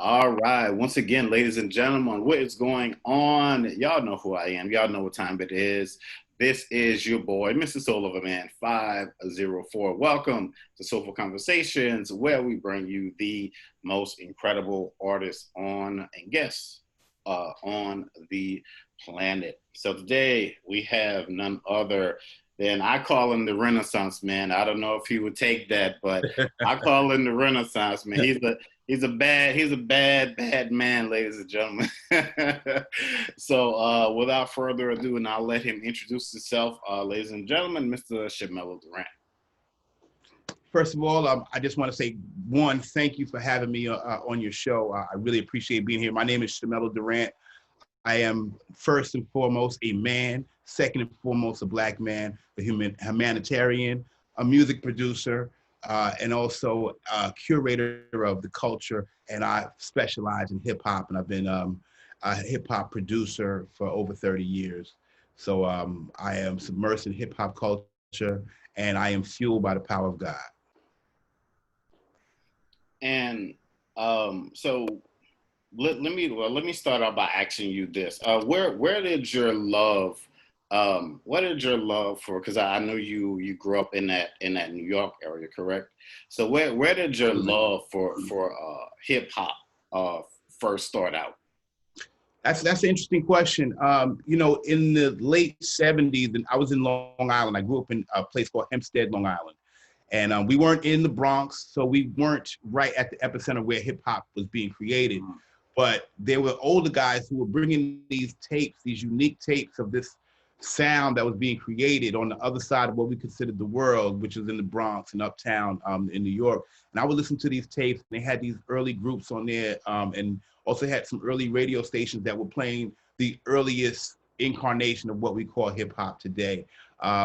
All right. Once again, ladies and gentlemen, what is going on? Y'all know who I am. Y'all know what time it is. This is your boy, Mr. Soul of a Man 504. Welcome to Soulful Conversations, where we bring you the most incredible artists on and guests on the planet. So today we have none other than I call him the Renaissance man. I don't know if he would take that, but I call him the Renaissance man. He's a bad man, ladies and gentlemen. So without further ado, and I'll let him introduce himself, ladies and gentlemen, Mr. Shamello Durant. First of all, I just want to say, one, thank you for having me on your show. I really appreciate being here. My name is Shamello Durant. I am first and foremost a man, second and foremost a Black man, a humanitarian, a music producer, and also a curator of the culture. And I specialize in hip hop, and I've been a hip hop producer for over 30 years. So I am submersed in hip hop culture, and I am fueled by the power of God. And so let me start out by asking you this: where did your love, what did your love for? Because I know you grew up in that New York area, correct? So where did your love for hip hop first start out? That's an interesting question. In the late '70s, and I was in Long Island. I grew up in a place called Hempstead, Long Island, and we weren't in the Bronx, so we weren't right at the epicenter where hip hop was being created. But there were older guys who were bringing these tapes, these unique tapes of this sound that was being created on the other side of what we considered the world, which was in the Bronx and uptown in New York. And I would listen to these tapes, and they had these early groups on there, and also had some early radio stations that were playing the earliest incarnation of what we call hip hop today,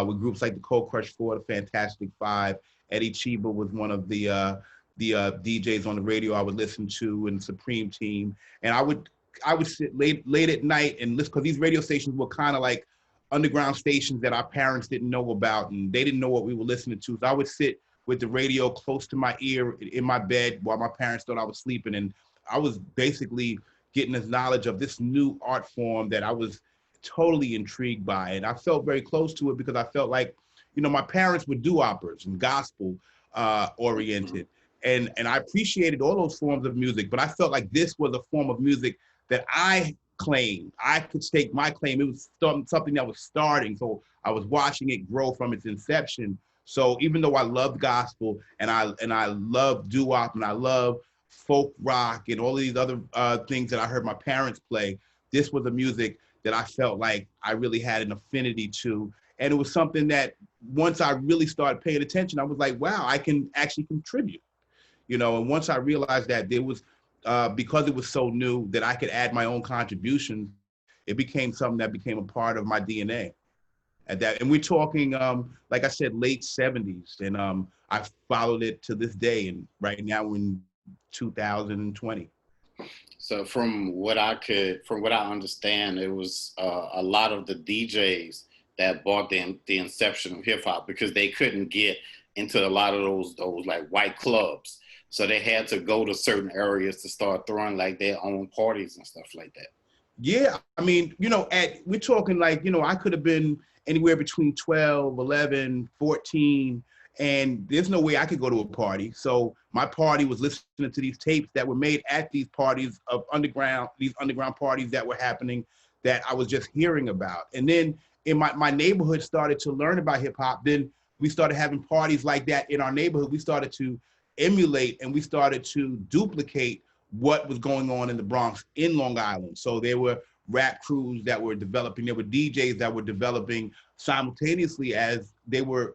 with groups like the Cold Crush Four, the Fantastic Five. Eddie Chiba was one of the DJs on the radio I would listen to, and the Supreme Team. And I would sit late at night and listen, because these radio stations were kind of like underground stations that our parents didn't know about, and they didn't know what we were listening to. So I would sit with the radio close to my ear in my bed while my parents thought I was sleeping, and I was basically getting this knowledge of this new art form that I was totally intrigued by. And I felt very close to it because I felt like, my parents would do operas and gospel oriented. And I appreciated all those forms of music, but I felt like this was a form of music that I claimed. I could stake my claim. It was something that was starting. So I was watching it grow from its inception. So even though I loved gospel and I love doo-wop and I love folk rock and all these other things that I heard my parents play, this was a music that I felt like I really had an affinity to. And it was something that once I really started paying attention, I was like, wow, I can actually contribute. And once I realized that there was, because it was so new, that I could add my own contributions, it became something that became a part of my DNA. And we're talking, like I said, late '70s, and I followed it to this day. And right now we're in 2020. So from what I understand, it was a lot of the DJs that bought the inception of hip hop because they couldn't get into a lot of those like white clubs. So they had to go to certain areas to start throwing like their own parties and stuff like that. Yeah, I mean, we're talking like, I could have been anywhere between 12, 11, 14, and there's no way I could go to a party. So my party was listening to these tapes that were made at these parties of these underground parties that were happening that I was just hearing about. And then in my neighborhood started to learn about hip hop. Then we started having parties like that in our neighborhood. We started to emulate and we started to duplicate what was going on in the Bronx in Long Island. So there were rap crews that were developing, there were DJs that were developing simultaneously as they were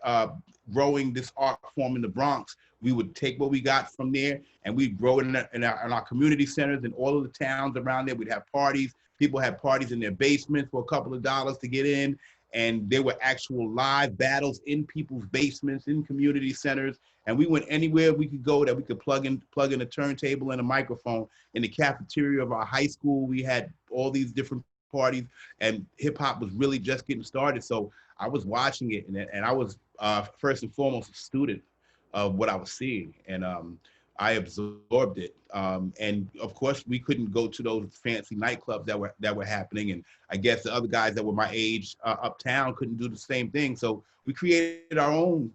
growing this art form in the Bronx. We would take what we got from there and we'd grow it in our community centers and all of the towns around there. We'd have parties. People had parties in their basements for a couple of dollars to get in. And there were actual live battles in people's basements, in community centers. And we went anywhere we could go that we could plug in a turntable and a microphone. In the cafeteria of our high school, we had all these different parties, and hip hop was really just getting started. So I was watching it, and I was first and foremost a student of what I was seeing. And I absorbed it. And of course, we couldn't go to those fancy nightclubs that were happening. And I guess the other guys that were my age uptown couldn't do the same thing. So we created our own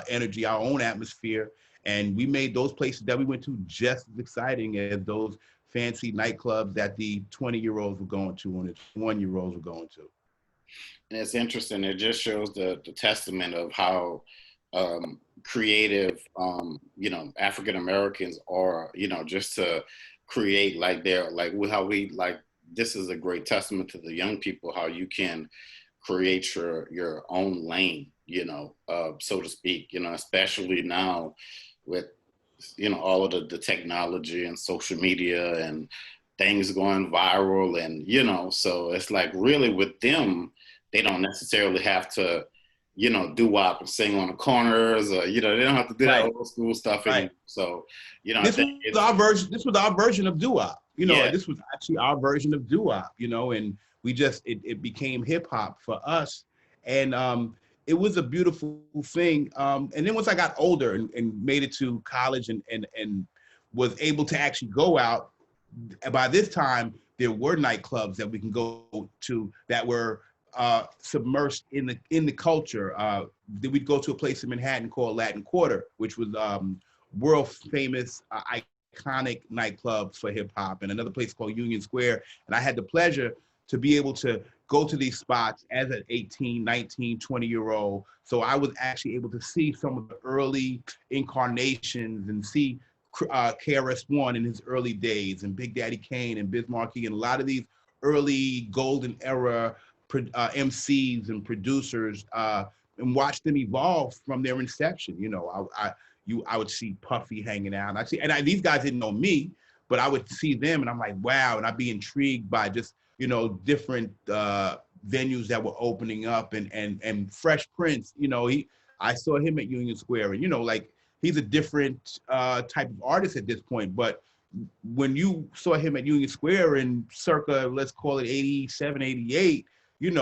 energy, our own atmosphere, and we made those places that we went to just as exciting as those fancy nightclubs that the 20-year-olds were going to and the 21-year-olds were going to. And it's interesting. It just shows the testament of how creative, African Americans are, just to create like how we like, this is a great testament to the young people, how you can create your own lane, so to speak, especially now with, all of the technology and social media and things going viral. And, so it's like really with them, they don't necessarily have to, do wop and sing on the corners, or, they don't have to do that old school stuff anymore. So, I think this was our version of doo-wop. Yeah. This was actually our version of doo-wop, and we just, it became hip hop for us. And it was a beautiful thing. And then once I got older and made it to college and was able to actually go out, by this time, there were nightclubs that we can go to that were submersed in the culture. We'd go to a place in Manhattan called Latin Quarter, which was world famous, iconic nightclub for hip hop, and another place called Union Square. And I had the pleasure to be able to go to these spots as an 18, 19, 20-year-old. So I was actually able to see some of the early incarnations and see KRS-One in his early days, and Big Daddy Kane and Biz Markie, and a lot of these early golden era MCs and producers, and watch them evolve from their inception. I would see Puffy hanging out, and these guys didn't know me, but I would see them, and I'm like, wow, and I'd be intrigued by just different venues that were opening up, and Fresh Prince. I saw him at Union Square, and he's a different type of artist at this point, but when you saw him at Union Square in circa, let's call it 87, 88, him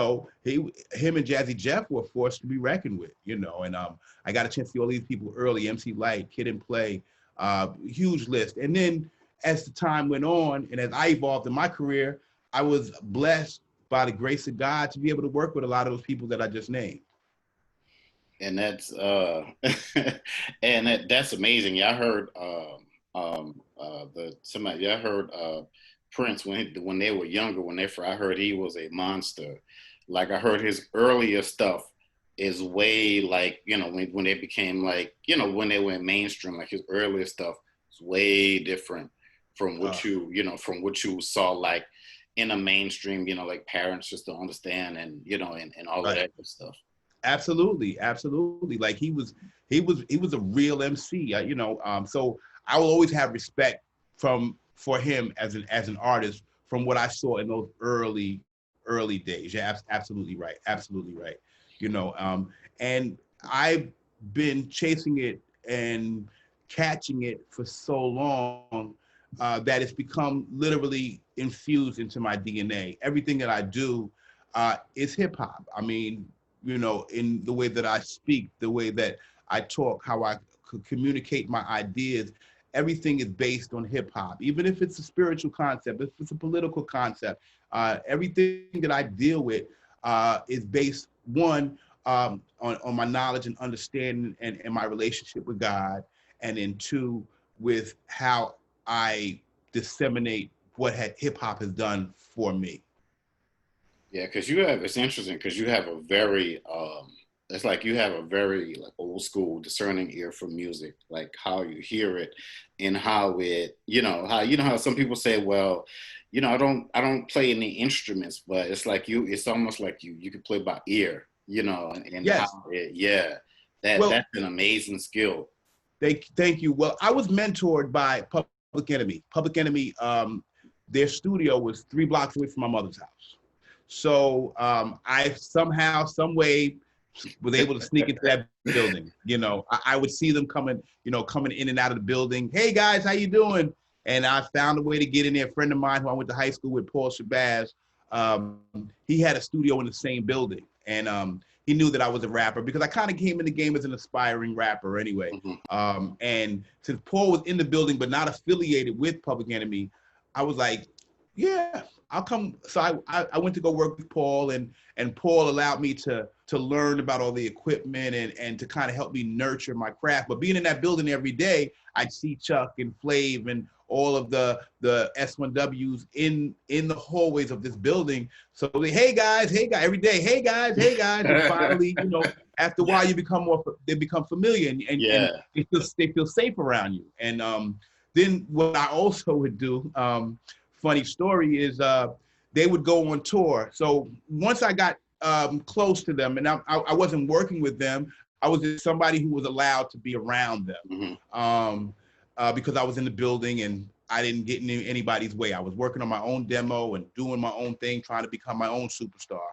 and Jazzy Jeff were forced to be reckoned with, and I got a chance to see all these people early, MC Lyte, Kid and Play, huge list. And then as the time went on and as I evolved in my career, I was blessed by the grace of God to be able to work with a lot of those people that I just named. And that's that's amazing. Yeah, I heard I heard Prince when they were younger, I heard he was a monster. Like I heard his earlier stuff is way like, when they became like, when they went mainstream, like his earlier stuff is way different from what from what you saw like in a mainstream, like Parents Just Don't Understand, and and all of that good stuff. Absolutely. Like he was a real MC, so I will always have respect for him as an artist from what I saw in those early days. Yeah, absolutely right. And I've been chasing it and catching it for so long that it's become literally infused into my DNA. Everything that I do is hip hop. I mean, in the way that I speak, the way that I talk, how I could communicate my ideas, everything is based on hip hop. Even if it's a spiritual concept, if it's a political concept, everything that I deal with is based, one, on my knowledge and understanding and my relationship with God, and then two, with how I disseminate what hip hop has done for me. Yeah, because it's interesting because you have a very, it's like you have a very like old school discerning ear for music, like how you hear it and how it, how some people say, well, I don't play any instruments, but it's like it's almost like you can play by ear, and yes. That's an amazing skill. Thank you. Well, I was mentored by Public Enemy. Public Enemy, their studio was 3 blocks away from my mother's house. So I somehow, some way was able to sneak into that building. I would see them coming in and out of the building. Hey guys, how you doing? And I found a way to get in there. A friend of mine who I went to high school with, Paul Shabazz, he had a studio in the same building. And he knew that I was a rapper because I kind of came in the game as an aspiring rapper anyway. And since Paul was in the building but not affiliated with Public Enemy, I was like, yeah, I'll come. So I went to go work with Paul, and Paul allowed me to learn about all the equipment and to kind of help me nurture my craft. But being in that building every day, I'd see Chuck and Flav and all of the S1Ws in the hallways of this building. So they, hey guys, every day, hey guys, and finally, after a while, they become familiar, and they feel safe around you. And then what I also would do, funny story is, they would go on tour. So once I got close to them, and I wasn't working with them, I was just somebody who was allowed to be around them. Because I was in the building and I didn't get in anybody's way. I was working on my own demo and doing my own thing, trying to become my own superstar.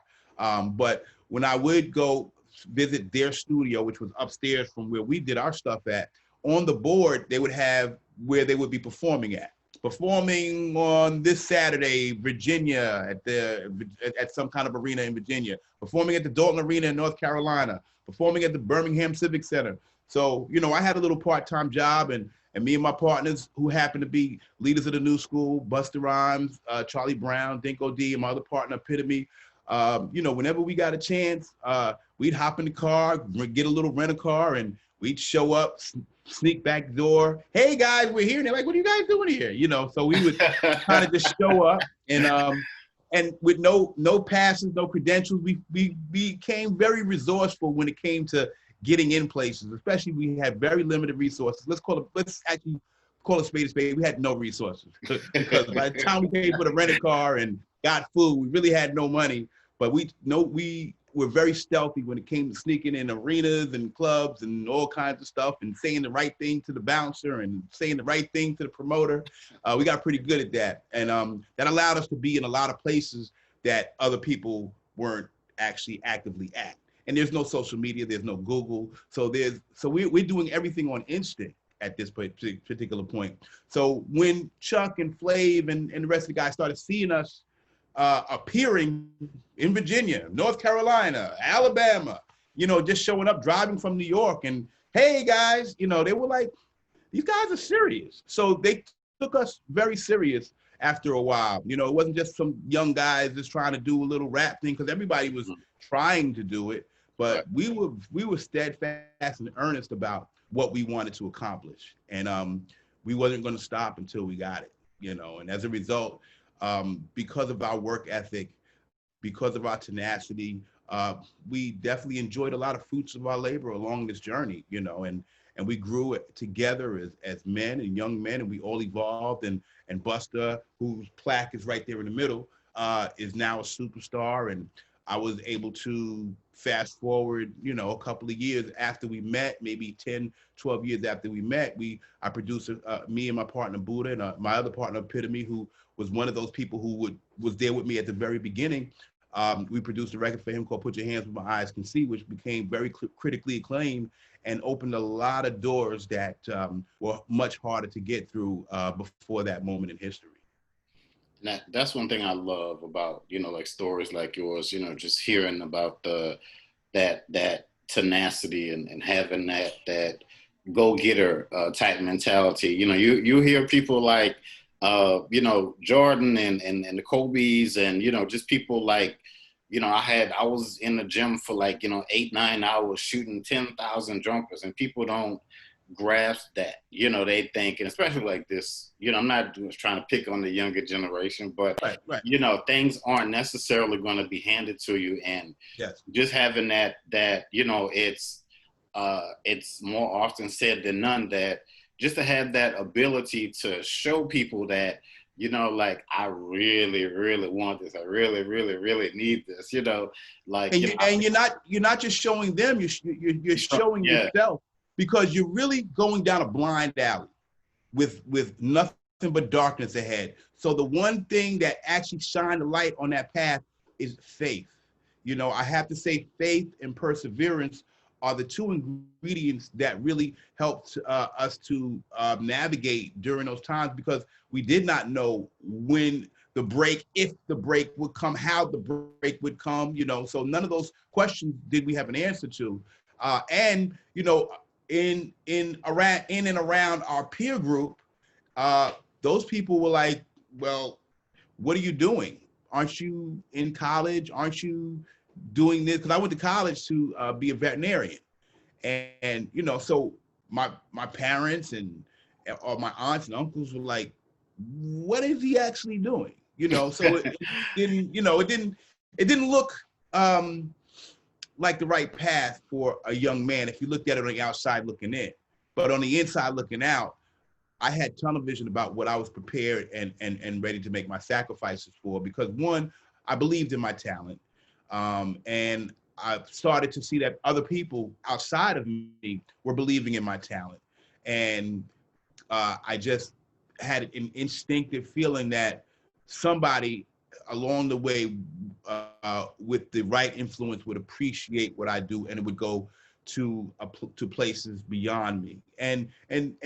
But when I would go visit their studio, which was upstairs from where we did our stuff at, on the board, they would have where they would be performing at. Performing on this Saturday, Virginia, at some kind of arena in Virginia. Performing at the Dalton Arena in North Carolina. Performing at the Birmingham Civic Center. So, I had a little part-time job, and me and my partners, who happened to be leaders of the new school, Busta Rhymes, Charlie Brown, Dinko D, and my other partner, Epitome, whenever we got a chance, we'd hop in the car, get a little rent-a-car, and we'd show up, sneak back door. Hey guys, we're here. And they're like, what are you guys doing here? So we would kind of just show up, and with no passes, no credentials, we became very resourceful when it came to getting in places, especially we had very limited resources. Let's actually call a spade. We had no resources because by the time we paid for the rented car and got food, we really had no money. But we were very stealthy when it came to sneaking in arenas and clubs and all kinds of stuff and saying the right thing to the bouncer and saying the right thing to the promoter. We got pretty good at that. And that allowed us to be in a lot of places that other people weren't actually actively at. And there's no social media, there's no Google. So we're doing everything on instinct at this particular point. So when Chuck and Flav and the rest of the guys started seeing us appearing in Virginia, North Carolina, Alabama, just showing up, driving from New York, and hey guys, they were like, these guys are serious. So they took us very serious after a while. It wasn't just some young guys just trying to do a little rap thing, because everybody was trying to do it, but we were steadfast and earnest about what we wanted to accomplish, and we wasn't going to stop until we got it. And as a result, because of our work ethic, because of our tenacity, we definitely enjoyed a lot of fruits of our labor along this journey, and we grew it together as men and young men, and we all evolved, and Busta, whose plaque is right there in the middle, is now a superstar. And I was able to fast forward, a couple of years after we met, maybe 10, 12 years after we met, I produced me and my partner Buddha and my other partner Epitome, who was one of those people who was there with me at the very beginning. We produced a record for him called Put Your Hands Where My Eyes Can See, which became very critically acclaimed and opened a lot of doors that were much harder to get through before that moment in history. That's one thing I love about, like stories like yours, just hearing about that tenacity and having that go-getter type mentality. You hear people like, Jordan and the Kobe's and, just people like, I was in the gym for like, 8-9 hours shooting 10,000 jumpers, and people don't grasp that. They think, and especially like this, I'm not just trying to pick on the younger generation, but right. Things aren't necessarily going to be handed to you, and just having that it's more often said than none that just to have that ability to show people that like, I really, really want this. I really, really, really need this. Like, and you're not just showing them. You're showing yourself, because you're really going down a blind alley with nothing but darkness ahead. So the one thing that actually shined a light on that path is faith. I have to say, faith and perseverance are the two ingredients that really helped us to navigate during those times, because we did not know when the break, if the break would come, how the break would come, you know. So none of those questions did we have an answer to. And you know, in and around our peer group, those people were like, well, what are you doing? Aren't you in college? Aren't you doing this? Because I went to college to be a veterinarian, and you know, so my parents and or my aunts and uncles were like, what is he actually doing? You know, so it didn't, you know, it didn't look like the right path for a young man if you looked at it on the outside looking in. But on the inside looking out, I had tunnel vision about what I was prepared and ready to make my sacrifices for, because one, I believed in my talent. And I started to see that other people outside of me were believing in my talent. And I just had an instinctive feeling that somebody along the way with the right influence would appreciate what I do, and it would go to places beyond me. And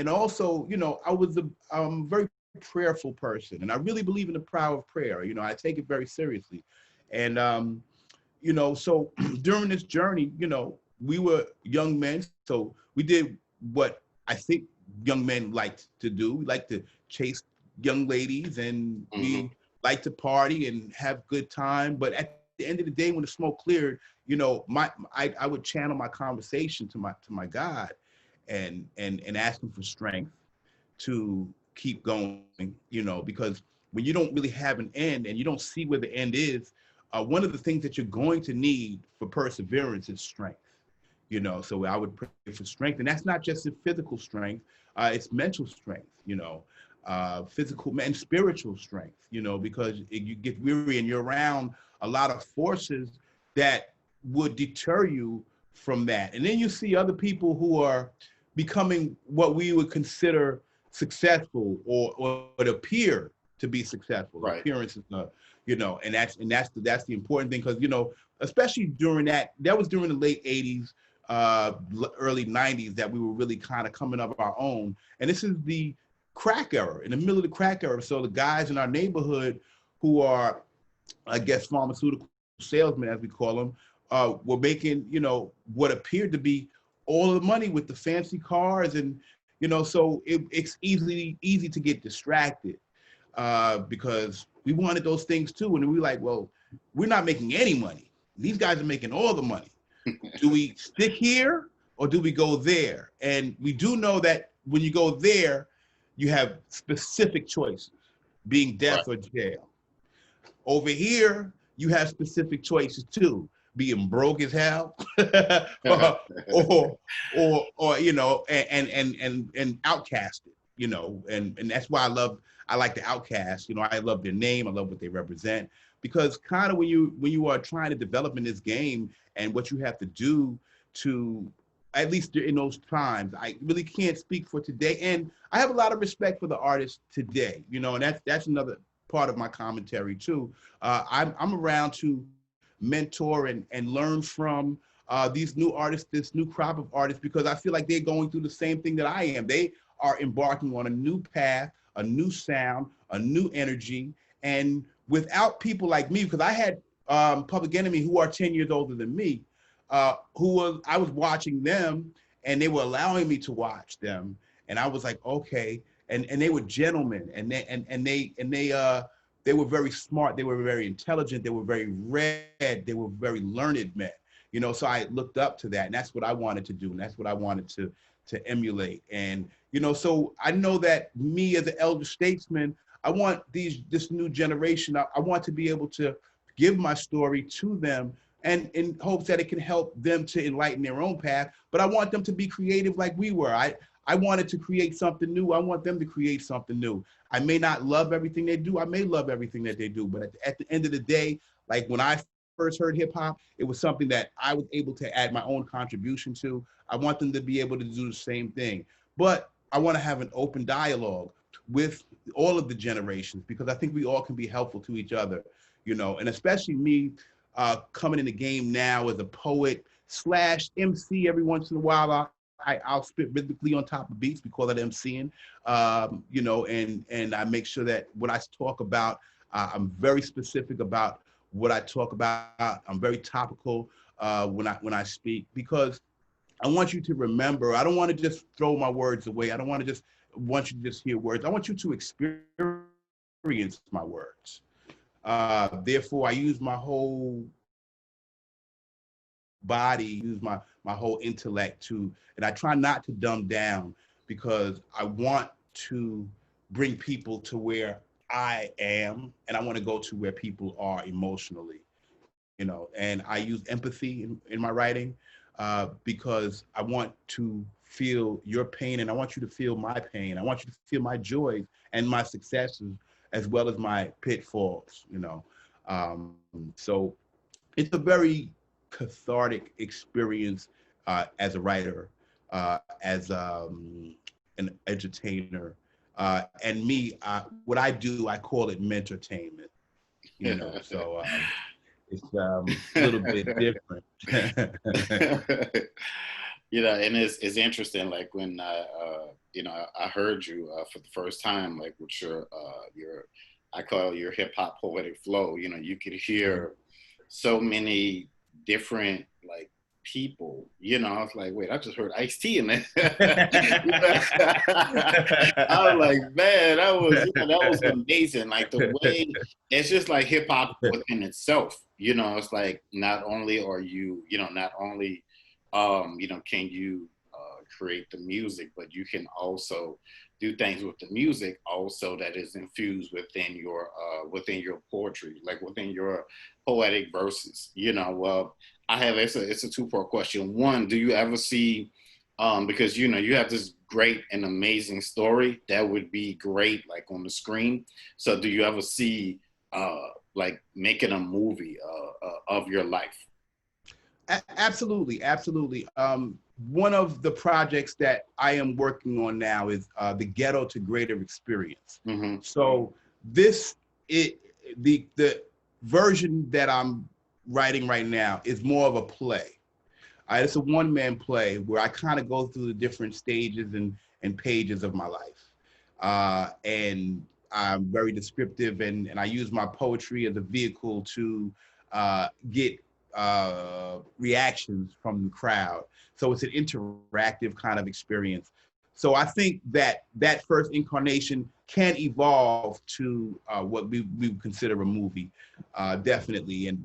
also, you know, I was a very prayerful person, and I really believe in the power of prayer. You know, I take it very seriously. And you know, so during this journey, you know, we were young men, so we did what I think young men like to do. We like to chase young ladies, and we like to party and have good time. But at the end of the day, when the smoke cleared, you know, I would channel my conversation to my God, and ask him for strength to keep going. You know, because when you don't really have an end and you don't see where the end is, one of the things that you're going to need for perseverance is strength. You know, so I would pray for strength, and that's not just the physical strength, it's mental strength, you know, physical and spiritual strength, you know, because you get weary and you're around a lot of forces that would deter you from that. And then you see other people who are becoming what we would consider successful, or appear to be successful. Right. Appearance is, you know, and that's the important thing, because, you know, especially during that was during the late 80s, early 90s, that we were really kind of coming of our own. And this is the crack era, in the middle of the crack era. So the guys in our neighborhood who are, I guess, pharmaceutical salesmen, as we call them, were making, you know, what appeared to be all the money with the fancy cars. And, you know, so it's easy to get distracted, because we wanted those things too. And we were like, well, we're not making any money. These guys are making all the money. Do we stick here or do we go there? And we do know that when you go there, you have specific choices, being death or jail. Over here, you have specific choices too, being broke as hell, or you know, and outcasted, you know, and that's why I like the outcast. You know, I love their name, I love what they represent, because kind of when you are trying to develop in this game, and what you have to do to, at least in those times, I really can't speak for today. And I have a lot of respect for the artists today, you know, and that's another part of my commentary too. I'm around to mentor and learn from these new artists, this new crop of artists, because I feel like they're going through the same thing that I am. They are embarking on a new path, a new sound, a new energy. And without people like me, because I had Public Enemy, who are 10 years older than me, I was watching them, and they were allowing me to watch them, and I was like, okay, and they were gentlemen, and they were very smart, they were very intelligent, they were very read, they were very learned men, you know. So I looked up to that, and that's what I wanted to do, and that's what I wanted to emulate. And you know, so I know that me as an elder statesman, I want this new generation, I want to be able to give my story to them, and in hopes that it can help them to enlighten their own path. But I want them to be creative like we were. I wanted to create something new. I want them to create something new. I may not love everything they do. I may love everything that they do. But at the end of the day, like when I first heard hip hop, it was something that I was able to add my own contribution to. I want them to be able to do the same thing. But I want to have an open dialogue with all of the generations, because I think we all can be helpful to each other, you know, and especially me coming in the game now as a poet / MC. Every once in a while, I'll spit rhythmically on top of beats. We call that MCing, you know, and I make sure that when I talk about, I'm very specific about what I talk about. I'm very topical when I speak, because I want you to remember. I don't want to just throw my words away. I don't want to just want you to just hear words. I want you to experience my words. Therefore, I use my whole body, use my whole intellect to, and I try not to dumb down, because I want to bring people to where I am, and I want to go to where people are emotionally, and I use empathy in my writing, because I want to feel your pain, and I want you to feel my pain. I want you to feel my joys and my successes, as well as my pitfalls. So it's a very cathartic experience as a writer, as an entertainer, and me. What I do, I call it mentortainment. So it's a little bit different. And it's interesting. Like when I heard you for the first time, like with your I call it your hip hop poetic flow. You could hear so many different like people. I was like, wait, I just heard Ice-T in there. I was like, man, that was amazing. Like the way it's just like hip hop within itself. It's like not only are you, not only can you create the music, but you can also do things with the music also that is infused within your poetry, like within your poetic verses. I have it's a two-part question. One, do you ever see because you have this great and amazing story that would be great like on the screen. So do you ever see like making a movie of your life? Absolutely, absolutely. One of the projects that I am working on now is the Ghetto to Greater Experience. Mm-hmm. So the version that I'm writing right now is more of a play. It's a one-man play where I kind of go through the different stages and pages of my life. And I'm very descriptive, and I use my poetry as a vehicle to get reactions from the crowd. So it's an interactive kind of experience. So I think that first incarnation can evolve to what we would consider a movie, definitely. And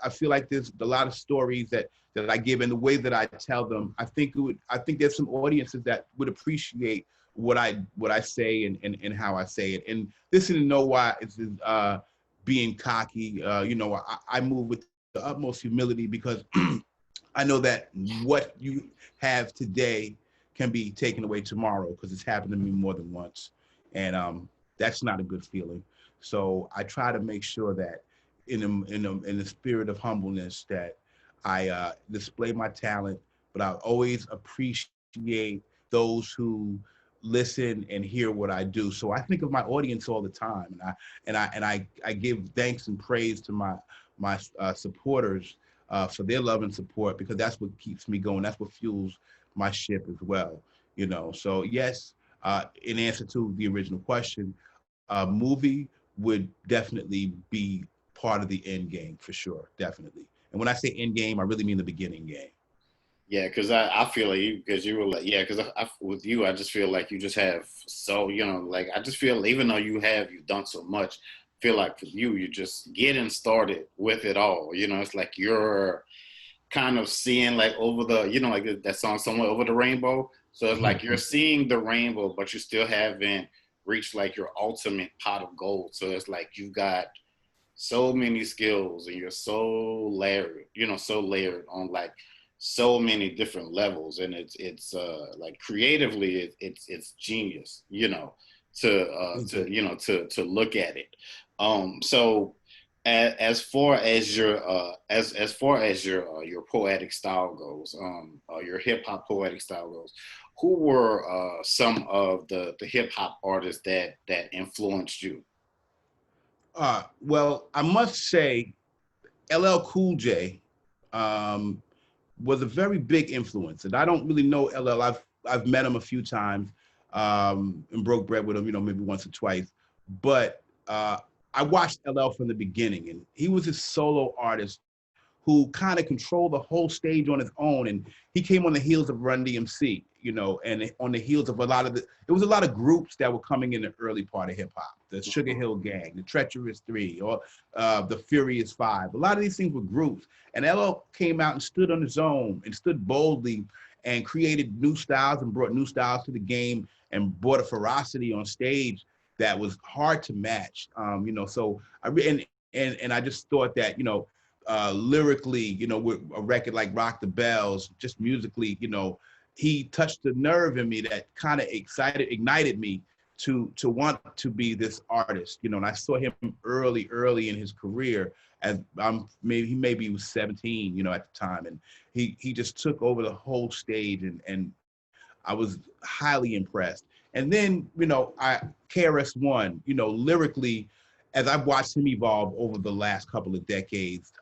I feel like there's a lot of stories that I give, and the way that I tell them, I think there's some audiences that would appreciate what I say and how I say it. And this is know why it's being cocky. I move with the utmost humility, because I know that what you have today can be taken away tomorrow, because it's happened to me more than once, and that's not a good feeling. So I try to make sure that in the spirit of humbleness that I display my talent, but I always appreciate those who listen and hear what I do. So I think of my audience all the time, and I give thanks and praise to my supporters for their love and support, because that's what keeps me going. That's what fuels my ship as well. So yes, in answer to the original question, a movie would definitely be part of the end game for sure, definitely. And when I say end game, I really mean the beginning game. Yeah, because I feel like you were like, yeah, because with you, I just feel like you just have so, like I just feel even though you've done so much, I feel like for you're just getting started with it all. It's like you're kind of seeing like over the, like that song Somewhere Over the Rainbow. So it's like you're seeing the rainbow, but you still haven't reached like your ultimate pot of gold. So it's like you've got so many skills and you're so layered on like so many different levels, and it's like creatively it's genius, to look at it. So as far as your poetic style goes, your hip hop poetic style goes, who were some of the hip hop artists that influenced you? Well, I must say, LL Cool J was a very big influence, and I don't really know LL. I've met him a few times and broke bread with him, maybe once or twice. But I watched LL from the beginning, and he was a solo artist who kind of controlled the whole stage on his own. And he came on the heels of Run DMC, you know, and on the heels of it was a lot of groups that were coming in the early part of hip hop, the Sugar Hill Gang, the Treacherous Three, or the Furious Five. A lot of these things were groups. And LL came out and stood on his own and stood boldly and created new styles and brought new styles to the game and brought a ferocity on stage that was hard to match. You know, so and I just thought that, you know, lyrically, you know, with a record like Rock the Bells, just musically, you know, he touched the nerve in me that kind of ignited me to want to be this artist, you know. And I saw him early in his career, as maybe he was 17, you know, at the time, and he just took over the whole stage, and I was highly impressed. And then, you know, KRS-One, you know, lyrically, as I've watched him evolve over the last couple of decades,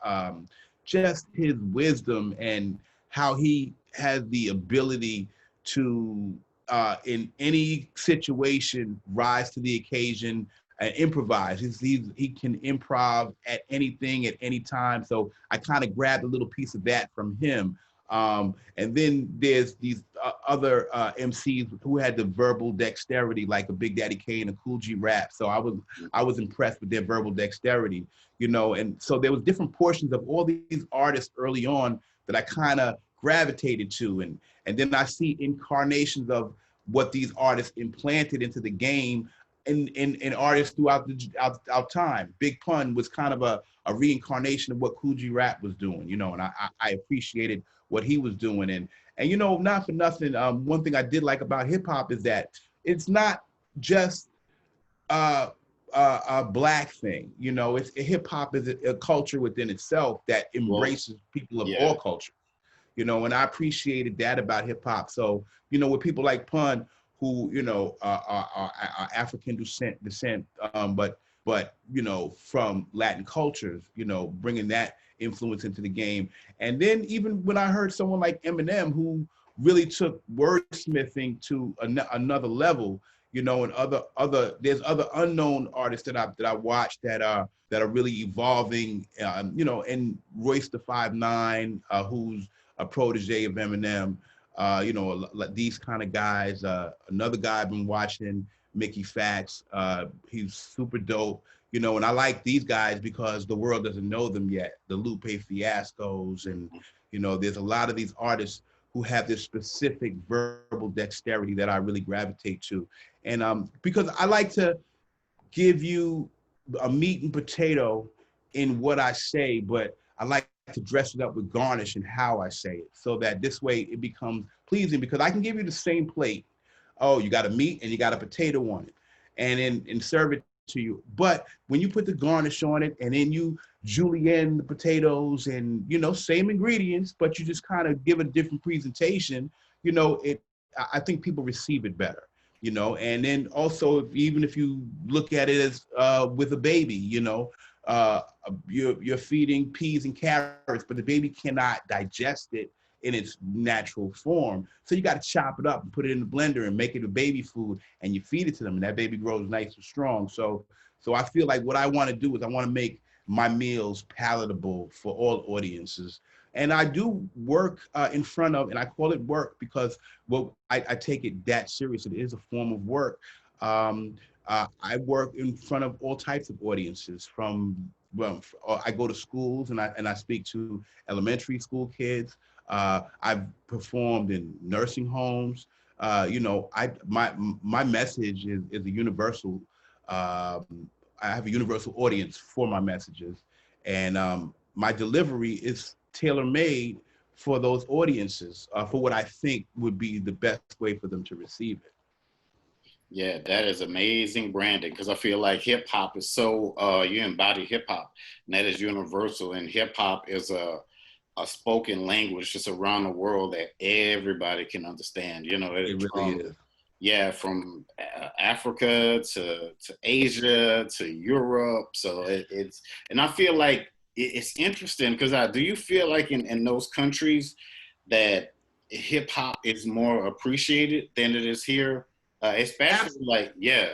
just his wisdom and how he has the ability to, in any situation, rise to the occasion and improvise. He can improv at anything, at any time. So I kind of grabbed a little piece of that from him. And then there's these other MCs who had the verbal dexterity, like a Big Daddy Kane and a Cool G Rap. So I was impressed with their verbal dexterity, you know. And so there was different portions of all these artists early on that I kind of gravitated to, and then I see incarnations of what these artists implanted into the game in artists throughout our time. Big Pun was kind of a reincarnation of what Cool G Rap was doing, you know, and I appreciated what he was doing. And you know, not for nothing, one thing I did like about hip hop is that it's not just a black thing. You know, hip hop is a culture within itself that embraces people of all cultures. You know, and I appreciated that about hip hop. So, you know, with people like Pun, who, you know, are African descent, but you know, from Latin cultures, you know, bringing that influence into the game. And then even when I heard someone like Eminem, who really took wordsmithing to another level, you know, and there's other unknown artists that I watched that are really evolving, you know, and Royce the 5'9", who's a protege of Eminem, you know, these kind of guys. Another guy I've been watching, Mickey Fats, he's super dope, you know, and I like these guys because the world doesn't know them yet. The Lupe Fiascos, and, you know, there's a lot of these artists who have this specific verbal dexterity that I really gravitate to. And because I like to give you a meat and potato in what I say, but I like to dress it up with garnish and how I say it, so that this way it becomes pleasing, because I can give you the same plate. Oh, you got a meat and you got a potato on it, and serve it to you. But when you put the garnish on it and then you julienne the potatoes, and, you know, same ingredients, but you just kind of give a different presentation, you know, I think people receive it better, you know. And then also, even if you look at it as with a baby, you know, you're feeding peas and carrots, but the baby cannot digest it in its natural form. So you got to chop it up and put it in the blender and make it a baby food, and you feed it to them, and that baby grows nice and strong. So I feel like what I want to do is I want to make my meals palatable for all audiences. And I do work in front of, and I call it work because, well, I take it that serious. It is a form of work. I work in front of all types of audiences. I go to schools and I speak to elementary school kids. I've performed in nursing homes. You know, my message is a universal. I have a universal audience for my messages, and my delivery is tailor-made for those audiences, for what I think would be the best way for them to receive it. Yeah, that is amazing branding, because I feel like hip hop is so, you embody hip hop, and that is universal. And hip hop is a spoken language just around the world that everybody can understand. You know, It really is. Yeah, from Africa to Asia to Europe. So it's, and I feel like it's interesting because do you feel like in those countries that hip hop is more appreciated than it is here? Especially like, yeah.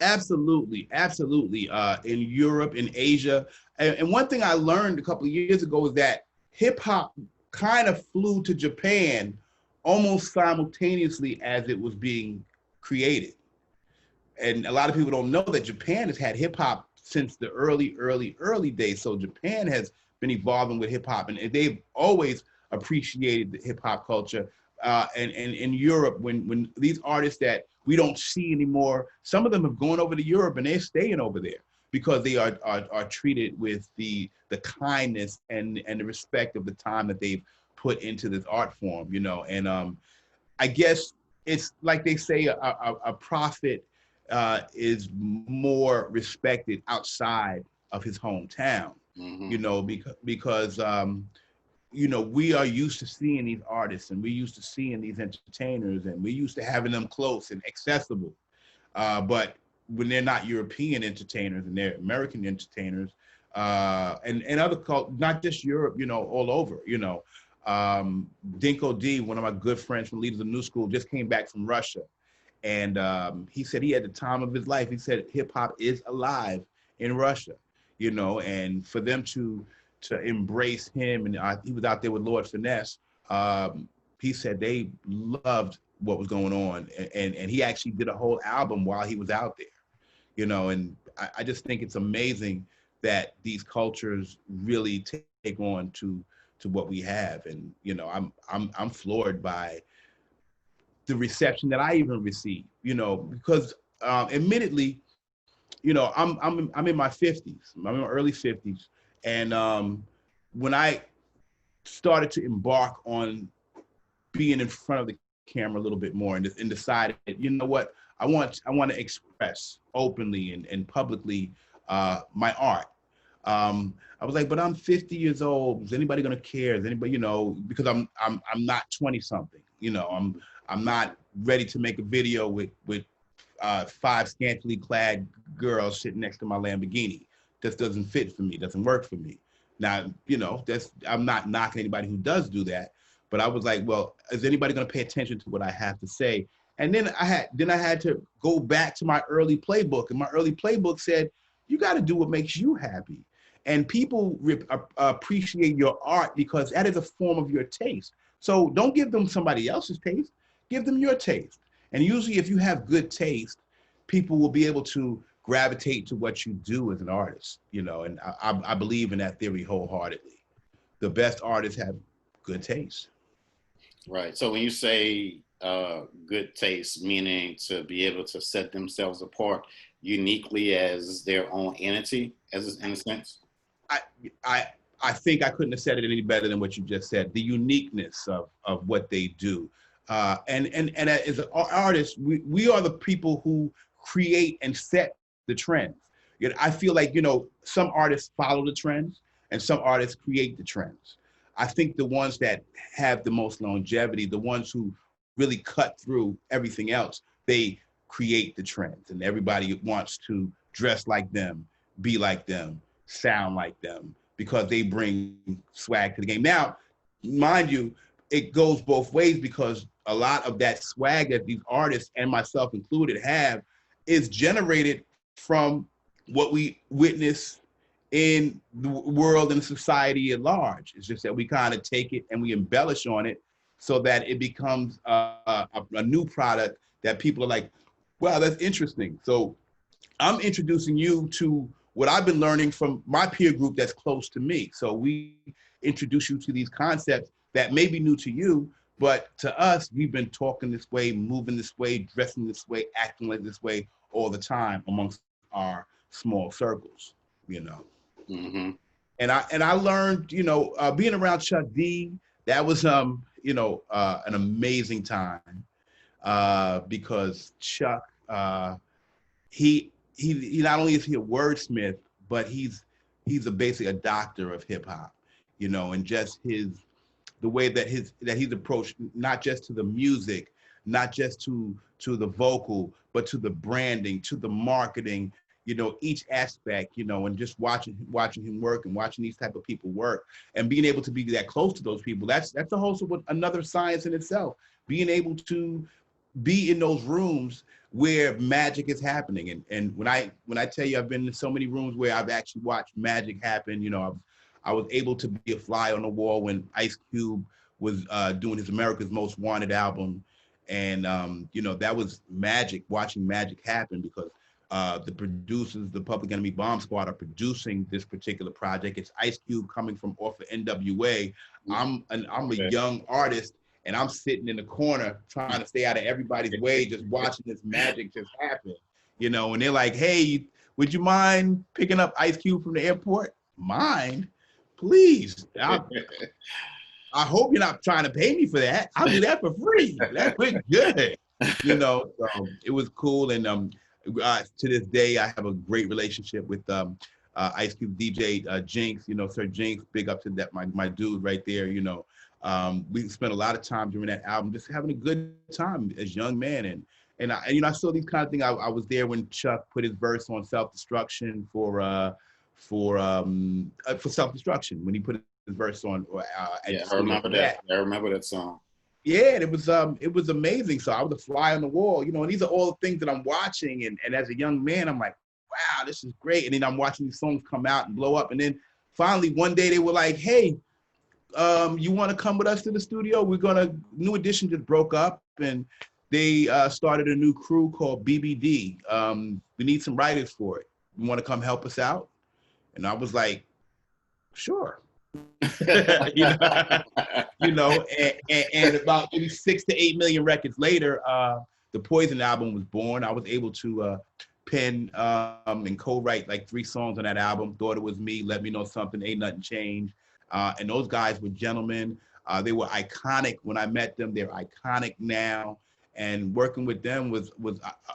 Absolutely, absolutely. In Europe, in Asia, and one thing I learned a couple of years ago is that hip hop kind of flew to Japan almost simultaneously as it was being created. And a lot of people don't know that Japan has had hip hop since the early days. So Japan has been evolving with hip hop, and they've always appreciated the hip hop culture. And in Europe, when these artists that we don't see anymore, some of them have gone over to Europe and they're staying over there because they are treated with the kindness and the respect of the time that they've put into this art form, you know. And I guess it's like they say, a prophet is more respected outside of his hometown, Mm-hmm. you know, because you know, we are used to seeing these artists and we used to seeing these entertainers and we used to having them close and accessible. But when they're not European entertainers and they're American entertainers, and other cultures, not just Europe, you know, all over, you know. Dinko D, one of my good friends from Leaders of New School, just came back from Russia. And he said he had the time of his life. He said hip hop is alive in Russia, you know, and for them to embrace him, and he was out there with Lord Finesse. He said they loved what was going on, and he actually did a whole album while he was out there, you know. And I just think it's amazing that these cultures really take on to what we have, and you know, I'm floored by the reception that I even received, you know, because admittedly, you know, I'm in my 50s, I'm in my early 50s, and when I started to embark on being in front of the camera a little bit more and decided, you know what, I want to express openly and publicly my art. I was like, but I'm 50 years old. Is anybody gonna care? Is anybody, you know, because I'm not 20 something. You know, I'm not ready to make a video with 5 scantily clad girls sitting next to my Lamborghini. This doesn't fit for me. Doesn't work for me. Now, you know, I'm not knocking anybody who does do that, but I was like, well, is anybody gonna pay attention to what I have to say? And then I had to go back to my early playbook, and my early playbook said, you got to do what makes you happy. And people appreciate your art because that is a form of your taste. So don't give them somebody else's taste, give them your taste. And usually if you have good taste, people will be able to gravitate to what you do as an artist, you know, and I believe in that theory wholeheartedly. The best artists have good taste. Right. So when you say good taste, meaning to be able to set themselves apart uniquely as their own entity, as in a sense. I, I, I think I couldn't have said it any better than what you just said. The uniqueness of what they do, and as an artist, we are the people who create and set the trends. You know, I feel like, you know, some artists follow the trends and some artists create the trends. I think the ones that have the most longevity, the ones who really cut through everything else, they create the trends, and everybody wants to dress like them, be like them, sound like them, because they bring swag to the game. Now, mind you, it goes both ways, because a lot of that swag that these artists, and myself included, have is generated from what we witness in the world and society at large. It's just that we kind of take it and we embellish on it so that it becomes a new product that people are like, wow, that's interesting. So I'm introducing you to what I've been learning from my peer group that's close to me. So we introduce you to these concepts that may be new to you, but to us, we've been talking this way, moving this way, dressing this way, acting like this way all the time amongst our small circles, you know. Mm-hmm. And I learned, you know, being around Chuck D, that was you know, an amazing time, because Chuck, he not only is he a wordsmith, but he's a doctor of hip hop, you know, and just the way that he's approached, not just to the music, not just to the vocal, but to the branding, to the marketing, you know, each aspect, you know, and just watching him work and watching these type of people work and being able to be that close to those people. That's a whole another science in itself. Being able to be in those rooms where magic is happening. And when I tell you I've been in so many rooms where I've actually watched magic happen, you know, I was able to be a fly on the wall when Ice Cube was doing his America's Most Wanted album. And, you know, that was magic, watching magic happen, because the producers, the Public Enemy Bomb Squad, are producing this particular project. It's Ice Cube coming from off of NWA. I'm a young artist, and I'm sitting in the corner trying to stay out of everybody's way, just watching this magic just happen, you know. And they're like, "Hey, would you mind picking up Ice Cube from the airport?" Mind? Please. I hope you're not trying to pay me for that. I'll do that for free. That's good. You know, it was cool. And to this day, I have a great relationship with Ice Cube DJ Jinx. You know, Sir Jinx, big up to that, my dude right there. You know, we spent a lot of time during that album just having a good time as young men. And you know, I saw these kind of things. I was there when Chuck put his verse on Self-Destruction for Self-Destruction, when he put his verse on. Yeah, I remember that. I remember that song. Yeah, and it was amazing. So I was a fly on the wall, you know, and these are all the things that I'm watching. And as a young man, I'm like, wow, this is great. And then I'm watching these songs come out and blow up. And then finally one day they were like, hey, you want to come with us to the studio? New Edition just broke up, and they started a new crew called BBD. We need some writers for it. You want to come help us out? And I was like, sure. you know, and about maybe 6 to 8 million records later, the Poison album was born. I was able to pen and co-write like 3 songs on that album. Thought It Was Me, Let Me Know Something, Ain't Nothing Changed. And those guys were gentlemen. They were iconic when I met them. They're iconic now. And working with them was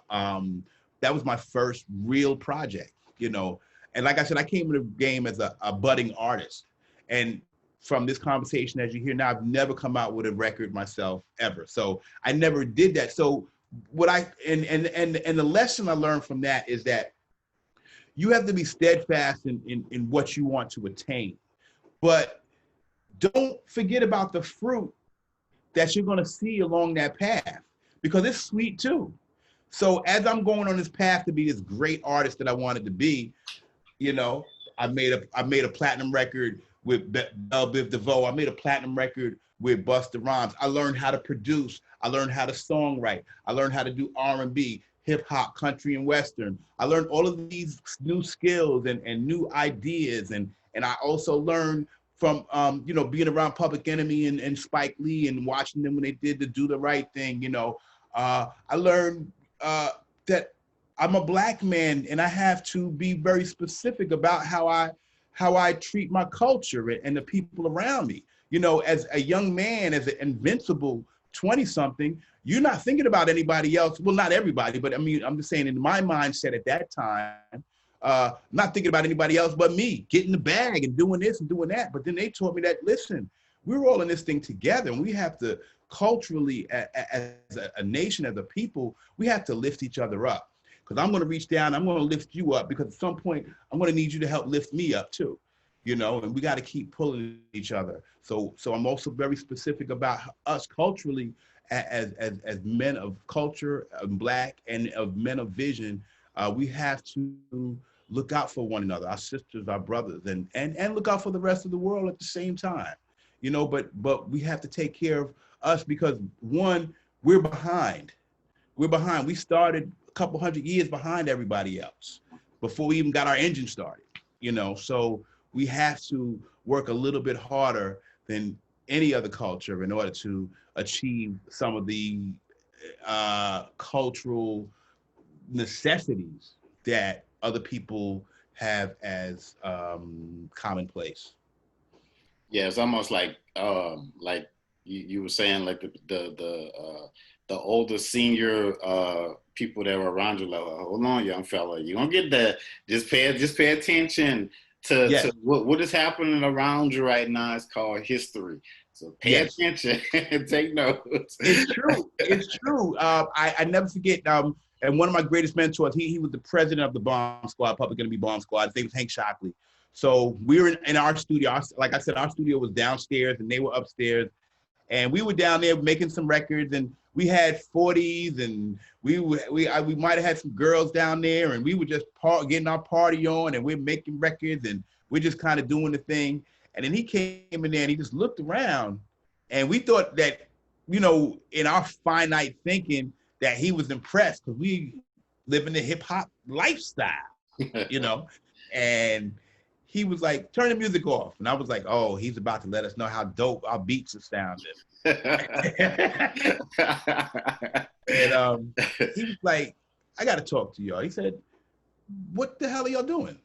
that was my first real project, you know. And like I said, I came to the game as a budding artist. And from this conversation, as you hear now, I've never come out with a record myself ever. So I never did that. So what and the lesson I learned from that is that you have to be steadfast in what you want to attain. But don't forget about the fruit that you're going to see along that path, because it's sweet too. So as I'm going on this path to be this great artist that I wanted to be, you know, I made a platinum record with Bell Biv DeVoe. I made a platinum record with Busta Rhymes. I learned how to produce. I learned how to songwrite. I learned how to do R&B, hip hop, country, and Western. I learned all of these new skills and new ideas. And I also learned from, you know, being around Public Enemy and Spike Lee and watching them when they did the Do the Right Thing. You know, I learned that I'm a Black man, and I have to be very specific about how I treat my culture and the people around me. You know, as a young man, as an invincible 20-something, you're not thinking about anybody else. Well, not everybody, but I mean, I'm just saying in my mindset at that time, not thinking about anybody else but me, getting the bag and doing this and doing that. But then they taught me that, listen, we're all in this thing together, and we have to culturally, as a nation, as a people, we have to lift each other up. Because I'm going to reach down, I'm going to lift you up, because at some point, I'm going to need you to help lift me up too, you know, and we got to keep pulling each other. So I'm also very specific about us culturally as men of culture, Black, and of men of vision. We have to look out for one another, our sisters, our brothers, and look out for the rest of the world at the same time, you know, but we have to take care of us, because one, we're behind. We started couple hundred years behind everybody else before we even got our engine started, you know. So we have to work a little bit harder than any other culture in order to achieve some of the cultural necessities that other people have as commonplace. Yeah, it's almost like you were saying, like the older senior people that were around you, like, hold on, young fella, you're gonna get that. Just pay attention to what is happening around you right now. It's called history. So pay attention and take notes. It's true. It's true. I never forget. And one of my greatest mentors, he was the president of the Bomb Squad, Public Enemy Bomb Squad. His name was Hank Shockley. So we were in our studio. Like I said, our studio was downstairs and they were upstairs. And we were down there making some records, and we had 40s, and we might have had some girls down there, and we were just getting our party on, and we're making records, and we're just kind of doing the thing. And then he came in there and he just looked around, and we thought that, you know, in our finite thinking, that he was impressed because we live in the hip hop lifestyle, you know. And he was like, turn the music off. And I was like, oh, he's about to let us know how dope our beats are sounding. And he was like, I got to talk to y'all. He said, what the hell are y'all doing?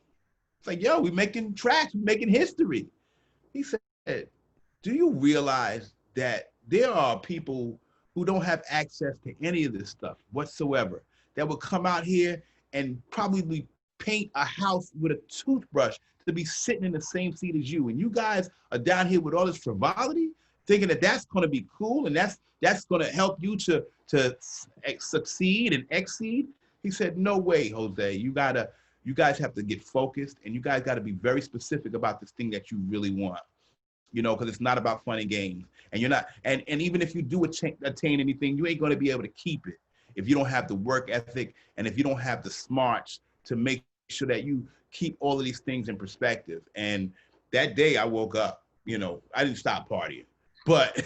It's like, yo, we making tracks, we making history. He said, do you realize that there are people who don't have access to any of this stuff whatsoever that will come out here and probably paint a house with a toothbrush to be sitting in the same seat as you. And you guys are down here with all this frivolity, thinking that that's going to be cool and that's going to help you to succeed and exceed. He said, no way, Jose. You guys have to get focused, and you guys got to be very specific about this thing that you really want, you know, because it's not about fun and games. And you're not, and even if you do attain anything, you ain't going to be able to keep it if you don't have the work ethic and if you don't have the smarts to make sure that you keep all of these things in perspective. And that day I woke up, you know, I didn't stop partying, but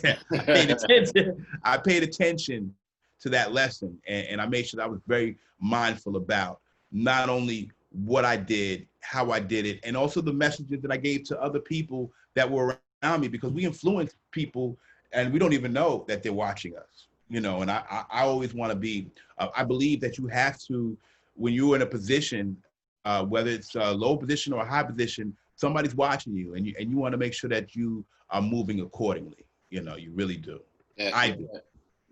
I paid attention to that lesson. And I made sure that I was very mindful about not only what I did, how I did it, and also the messages that I gave to other people that were around me, because we influence people and we don't even know that they're watching us, you know. And I always want to be, I believe that you have to, when you're in a position, whether it's a low position or a high position, somebody's watching you, and you want to make sure that you are moving accordingly. You know, you really do. I do.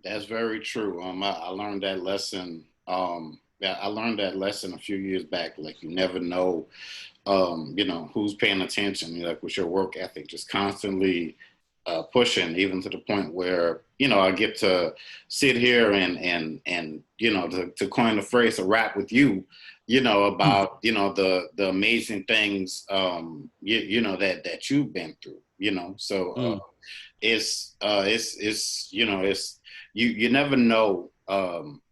That's very true. I learned that lesson. I learned that lesson a few years back. Like, you never know, you know, who's paying attention. Like, with your work ethic, just constantly pushing, even to the point where, you know, I get to sit here and you know, to coin the phrase, a rap with you, you know, about, you know, the amazing things, you know, that you've been through, you know. So it's you know, it's you never know,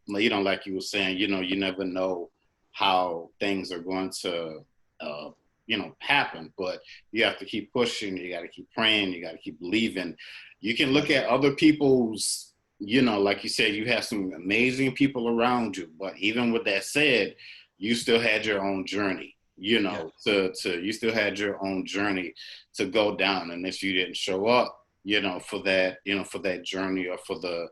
you know, like you were saying, you know, you never know how things are going to you know, happen, but you have to keep pushing, you got to keep praying, you got to keep believing. You can look at other people's, you know, like you said, you have some amazing people around you, but even with that said, you still had your own journey, you know, to you still had your own journey to go down. And if you didn't show up, you know, for that, you know, for that journey, or for the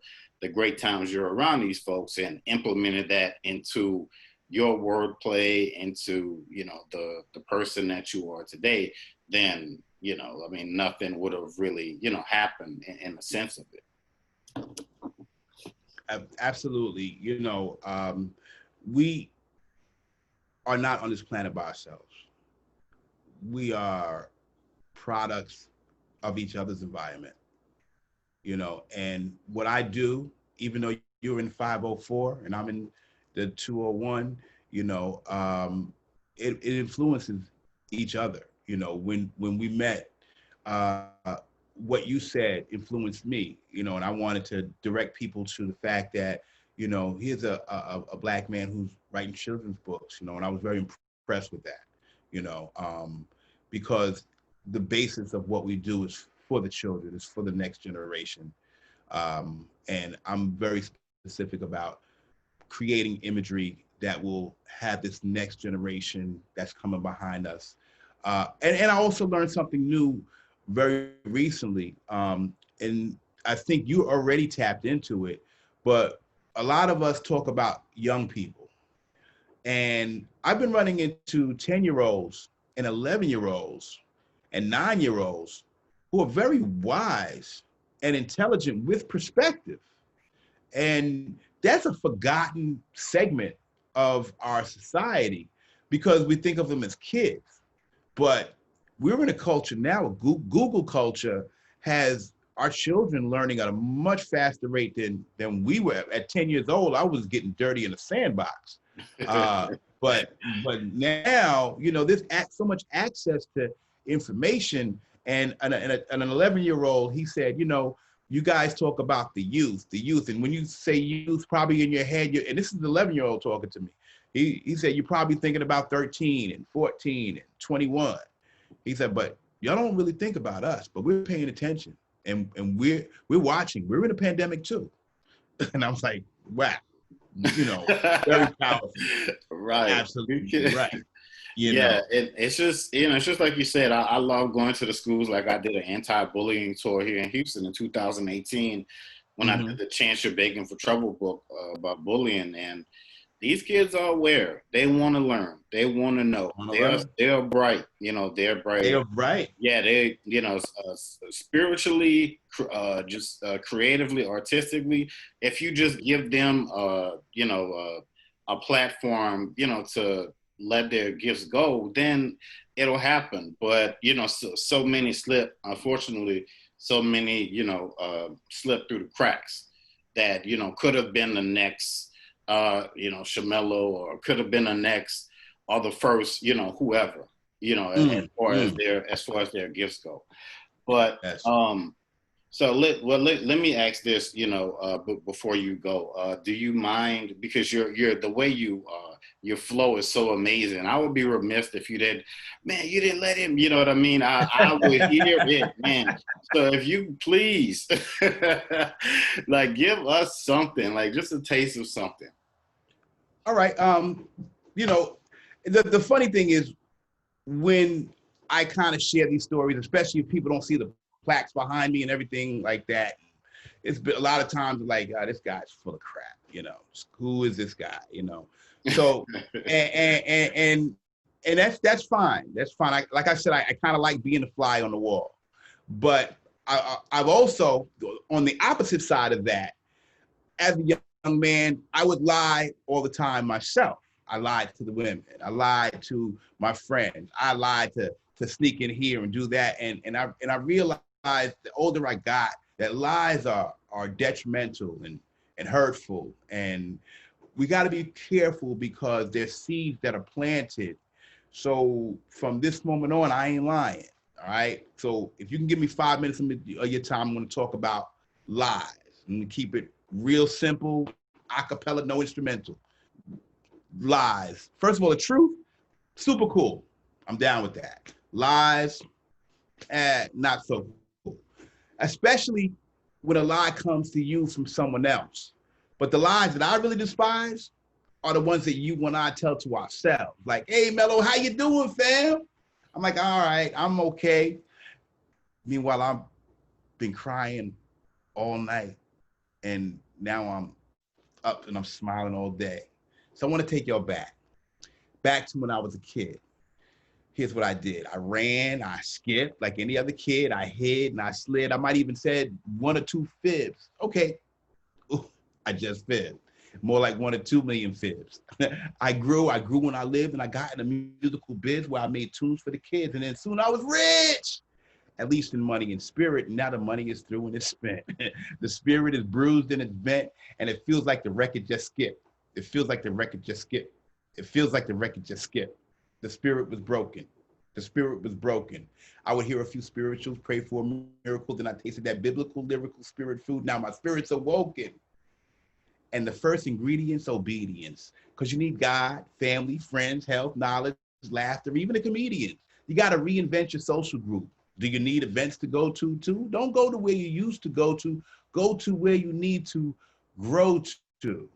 great times you're around these folks, and implemented that into your wordplay, into, you know, the person that you are today, then, you know, I mean, nothing would have really, you know, happened in the sense of it. Absolutely. You know, we are not on this planet by ourselves. We are products of each other's environment, you know. And what I do, even though you're in 504 and I'm in the 201, you know, it influences each other. You know, when we met, what you said influenced me, you know, and I wanted to direct people to the fact that, you know, here's a Black man who's writing children's books, you know, and I was very impressed with that, you know, because the basis of what we do is for the children, is for the next generation. And I'm very specific about creating imagery that will have this next generation that's coming behind us. And I also learned something new very recently. And I think you already tapped into it, but a lot of us talk about young people. And I've been running into 10-year-olds and 11-year-olds and 9-year-olds who are very wise and intelligent with perspective. And that's a forgotten segment of our society because we think of them as kids. But we're in a culture now, Google culture has our children learning at a much faster rate than we were. At 10 years old, I was getting dirty in a sandbox. But now, you know, there's so much access to information. And an 11-year-old, he said, you know, you guys talk about the youth, and when you say youth, probably in your head, and this is the 11-year-old talking to me. He said, you're probably thinking about 13 and 14 and 21. He said, but y'all don't really think about us, but we're paying attention, and we're watching. We're in a pandemic too. And I was like, wow, very powerful. Right. Absolutely right. Yeah, it's just, it's just like you said, I love going to the schools. Like I did an anti-bullying tour here in Houston in 2018 when I did the Chance You're Begging for Trouble book about bullying. And these kids are aware. They want to learn. They want to know. They're bright. They're bright. They're bright. Yeah, they, spiritually, just creatively, artistically. If you just give them, a platform, to let their gifts go, then it'll happen. But so many slip. Unfortunately, so many slip through the cracks that could have been the next. Shamello, or could have been the next or the first, whoever, as far as their gifts go. But so let me ask this, before you go, do you mind, because you're the way your flow is so amazing. I would be remiss if you didn't let him, you know what I mean? I would hear it, man. So if you please, like, give us something, like just a taste of something. All right. The funny thing is, when I kind of share these stories, especially if people don't see the plaques behind me and everything like that, it's been a lot of times like, this guy's full of crap, who is this guy, so and that's fine. That's fine. Like I said, I kind of like being the fly on the wall, but I've also, on the opposite side of that, as a young man, I would lie all the time myself. I lied to the women. I lied to my friends. I lied to sneak in here and do that. And I realized the older I got, that lies are detrimental and hurtful. And we got to be careful, because there's seeds that are planted. So from this moment on, I ain't lying. All right. So if you can give me 5 minutes of your time, I'm going to talk about lies. I'm going to keep it real simple, acapella, no instrumental. Lies. First of all, the truth, super cool. I'm down with that. Lies, not so cool. Especially when a lie comes to you from someone else. But the lies that I really despise are the ones that you and I tell to ourselves. Like, hey, Mello, how you doing, fam? I'm like, all right, I'm okay. Meanwhile, I've been crying all night, and now I'm up and I'm smiling all day. So I want to take y'all back to when I was a kid. Here's what I did. I ran, I skipped like any other kid. I hid and I slid. I might even said 1 or 2 fibs. Okay, ooh, I just fibbed. More like 1 or 2 million fibs. I grew when I lived, and I got in a musical biz where I made tunes for the kids, and then soon I was rich. At least in money and spirit. And now the money is through and it's spent. The spirit is bruised and it's bent, and it feels like the record just skipped. It feels like the record just skipped. It feels like the record just skipped. The spirit was broken. The spirit was broken. I would hear a few spirituals pray for a miracle, then I tasted that biblical, lyrical spirit food. Now my spirit's awoken. And the first ingredient's obedience, because you need God, family, friends, health, knowledge, laughter, even a comedian. You got to reinvent your social group. Do you need events to go to too? Don't go to where you used to go to. Go to where you need to grow to.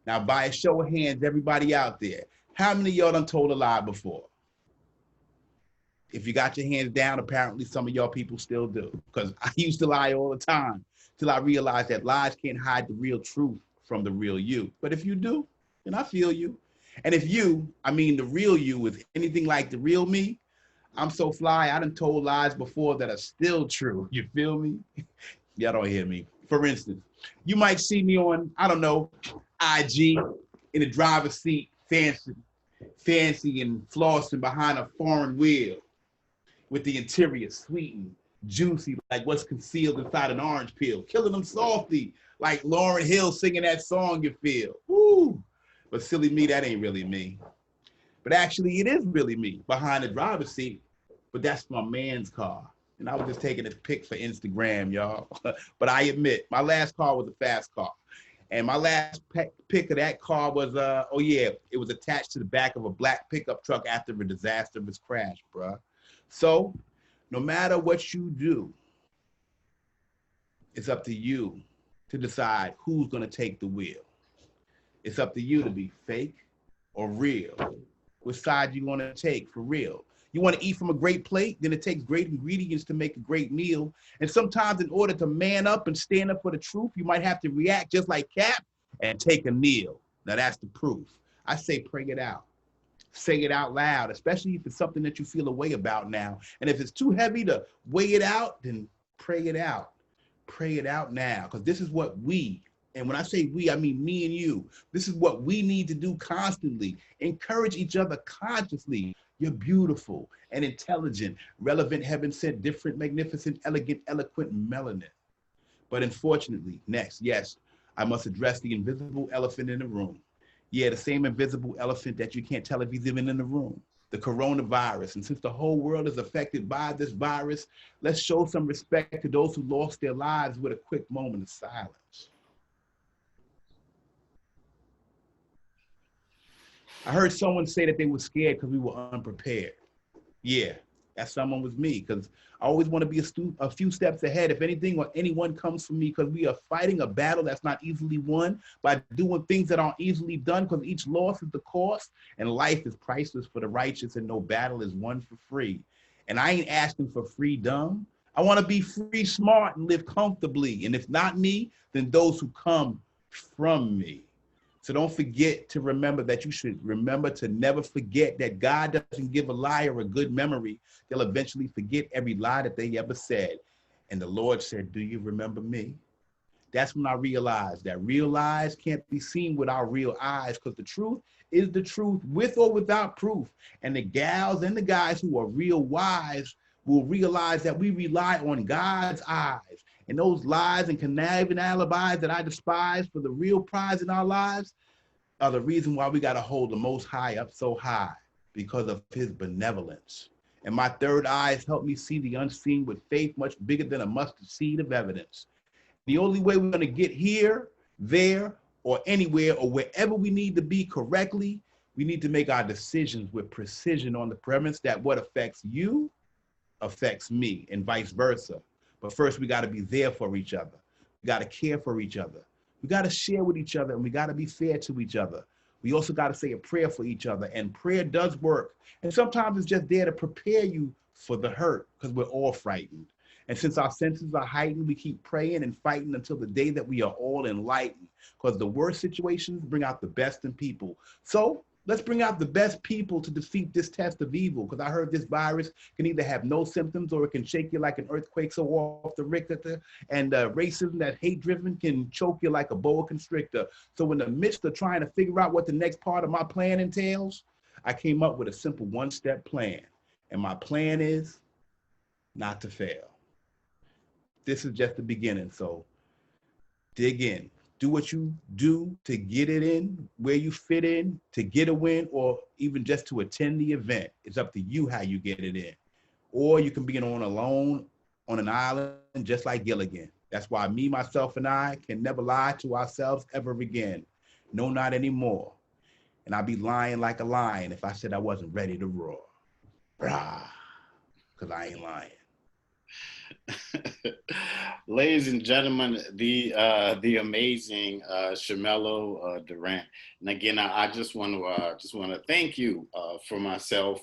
Now, by a show of hands, everybody out there, how many of y'all done told a lie before? If you got your hands down, apparently some of y'all people still do. Because I used to lie all the time till I realized that lies can't hide the real truth from the real you. But if you do, then I feel you. And if you, I mean the real you, is anything like the real me, I'm so fly, I done told lies before that are still true. You feel me? Y'all don't hear me. For instance, you might see me on, I don't know, IG in the driver's seat, fancy and flossing behind a foreign wheel, with the interior sweet and juicy, like what's concealed inside an orange peel, killing them softly, like Lauryn Hill singing that song you feel. Woo! But silly me, that ain't really me. But actually, it is really me behind the driver's seat. But that's my man's car. And I was just taking this pic for Instagram, y'all. But I admit, my last car was a fast car. And my last pic of that car was, oh yeah, it was attached to the back of a black pickup truck after a disastrous crash, bruh. So no matter what you do, it's up to you to decide who's gonna take the wheel. It's up to you to be fake or real. Which side you want to take for real? You want to eat from a great plate? Then it takes great ingredients to make a great meal. And sometimes in order to man up and stand up for the truth, you might have to react just like Cap and take a kneel. Now that's the proof. I say pray it out. Say it out loud, especially if it's something that you feel a way about now. And if it's too heavy to weigh it out, then pray it out. Pray it out now, because this is what we, and when I say we, I mean me and you. This is what we need to do constantly. Encourage each other consciously. You're beautiful and intelligent, relevant, heaven sent, different, magnificent, elegant, eloquent, melanin. But unfortunately, next, yes, I must address the invisible elephant in the room. Yeah, the same invisible elephant that you can't tell if he's even in the room. The coronavirus. And since the whole world is affected by this virus, let's show some respect to those who lost their lives with a quick moment of silence. I heard someone say that they were scared because we were unprepared. Yeah, that someone was me, because I always want to be a few steps ahead. If anything or anyone comes for me, because we are fighting a battle that's not easily won by doing things that aren't easily done, because each loss is the cost, and life is priceless for the righteous, and no battle is won for free. And I ain't asking for freedom. I want to be free, smart, and live comfortably. And if not me, then those who come from me. So don't forget to remember that you should remember to never forget that God doesn't give a liar a good memory. They'll eventually forget every lie that they ever said. And the Lord said, do you remember me? That's when I realized that real lies can't be seen with our real eyes, because the truth is the truth with or without proof. And the gals and the guys who are real wise will realize that we rely on God's eyes. And those lies and conniving alibis that I despise for the real prize in our lives are the reason why we got to hold the Most High up so high, because of his benevolence. And my third eye has helped me see the unseen with faith much bigger than a mustard seed of evidence. The only way we're going to get here, there, or anywhere, or wherever we need to be correctly, we need to make our decisions with precision on the premise that what affects you affects me, and vice versa. But first, we got to be there for each other. We got to care for each other. We got to share with each other, and we got to be fair to each other. We also got to say a prayer for each other, and prayer does work. And sometimes it's just there to prepare you for the hurt, because we're all frightened. And since our senses are heightened, we keep praying and fighting until the day that we are all enlightened, because the worst situations bring out the best in people. So let's bring out the best people to defeat this test of evil, because I heard this virus can either have no symptoms or it can shake you like an earthquake so off the Richter, and racism that hate-driven can choke you like a boa constrictor. So in the midst of trying to figure out what the next part of my plan entails, I came up with a simple one-step plan. And my plan is not to fail. This is just the beginning, so dig in. Do what you do to get it in, where you fit in, to get a win, or even just to attend the event. It's up to you how you get it in. Or you can be on alone on an island, just like Gilligan. That's why me, myself, and I can never lie to ourselves ever again. No, not anymore. And I'd be lying like a lion if I said I wasn't ready to roar. Rah, because I ain't lying. Ladies and gentlemen, the amazing Shamello Durant. And again, I just want to thank you for myself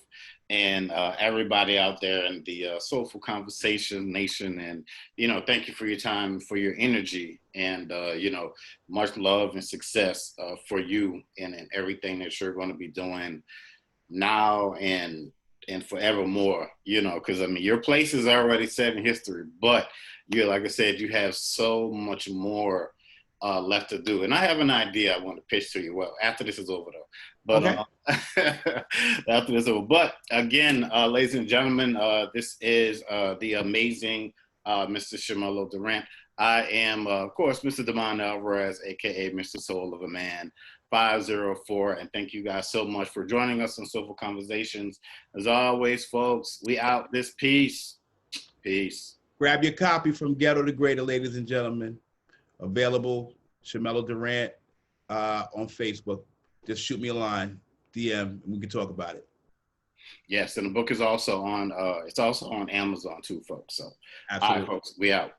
and everybody out there in the Soulful Conversation Nation. And thank you for your time, for your energy, and much love and success for you and everything that you're going to be doing now and forevermore, because I mean, your place is already set in history, but like I said, you have so much more left to do. And I have an idea I want to pitch to you. Well, after this is over though, but Okay. after this is over. But again, ladies and gentlemen, this is the amazing Mr. Shamello Durant. I am, of course, Mr. Damon Alvarez, aka Mr. Soul of a Man. 504, and thank you guys so much for joining us on Soulful Conversations. As always, folks, we out this piece. Peace. Grab your copy from Ghetto to Greater, ladies and gentlemen. Available, Shamello Durant on Facebook. Just shoot me a line, DM, and we can talk about it. Yes, and the book is also on it's also on Amazon too, folks. So Absolutely. all right, folks, we out.